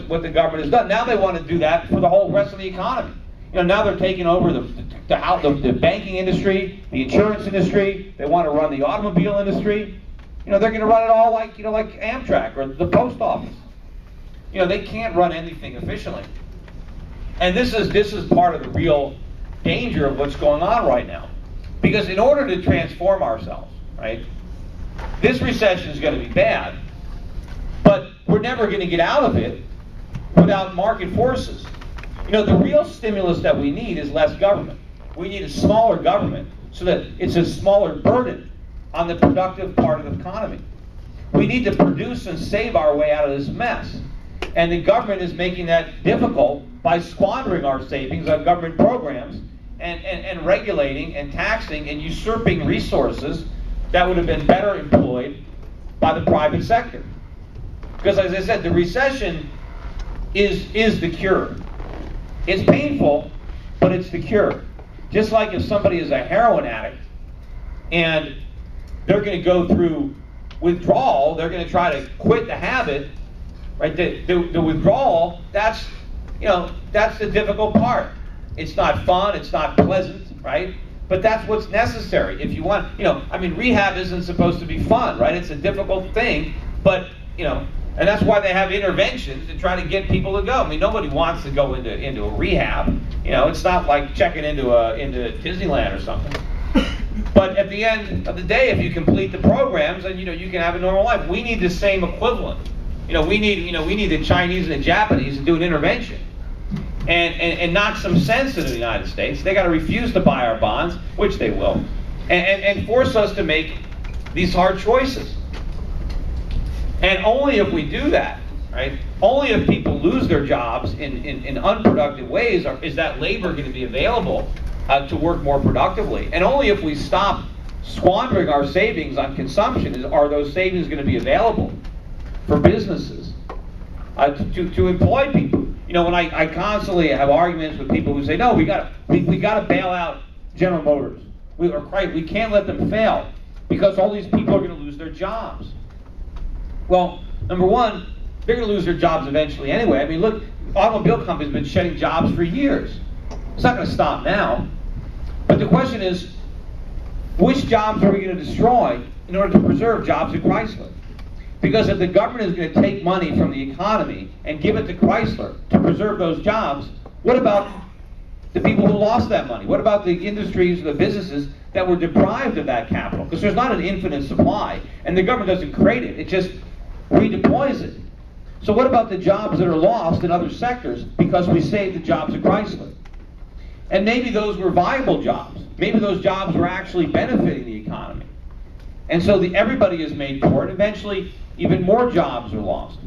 what the government has done. Now they want to do that for the whole rest of the economy. Now they're taking over the banking industry, the insurance industry. They want to run the automobile industry. They're going to run it all like Amtrak or the post office. They can't run anything efficiently. And this is part of the real danger of what's going on right now. Because in order to transform ourselves, right, this recession is going to be bad, but we're never going to get out of it without market forces. The real stimulus that we need is less government. We need a smaller government so that it's a smaller burden on the productive part of the economy. We need to produce and save our way out of this mess. And the government is making that difficult by squandering our savings on government programs and regulating and taxing and usurping resources that would have been better employed by the private sector. Because as I said, the recession is the cure. It's painful, but it's the cure. Just like if somebody is a heroin addict and they're going to go through withdrawal, they're going to try to quit the habit, right? The withdrawal, that's the difficult part. It's not fun, it's not pleasant, right? But that's what's necessary. If you want, rehab isn't supposed to be fun, right? It's a difficult thing, but, and that's why they have interventions to try to get people to go. Nobody wants to go into a rehab. It's not like checking into Disneyland or something. But at the end of the day, if you complete the programs, then you can have a normal life. We need the same equivalent. We need the Chinese and the Japanese to do an intervention and knock some sense into the United States. They got to refuse to buy our bonds, which they will, and force us to make these hard choices. And only if we do that, right? Only if people lose their jobs in unproductive ways is that labor going to be available to work more productively. And only if we stop squandering our savings on consumption are those savings going to be available for businesses to employ people. When I constantly have arguments with people who say, no, we got to bail out General Motors. We can't let them fail because all these people are going to lose their jobs. Well, number one, they're going to lose their jobs eventually anyway. Look, automobile companies have been shedding jobs for years. It's not going to stop now. But the question is, which jobs are we going to destroy in order to preserve jobs at Chrysler? Because if the government is going to take money from the economy and give it to Chrysler to preserve those jobs, what about the people who lost that money? What about the industries, the businesses that were deprived of that capital? Because there's not an infinite supply, and the government doesn't create it. It just redeploys it. So what about the jobs that are lost in other sectors because we saved the jobs at Chrysler? And maybe those were viable jobs. Maybe those jobs were actually benefiting the economy. And so everybody is made poor, and eventually even more jobs are lost.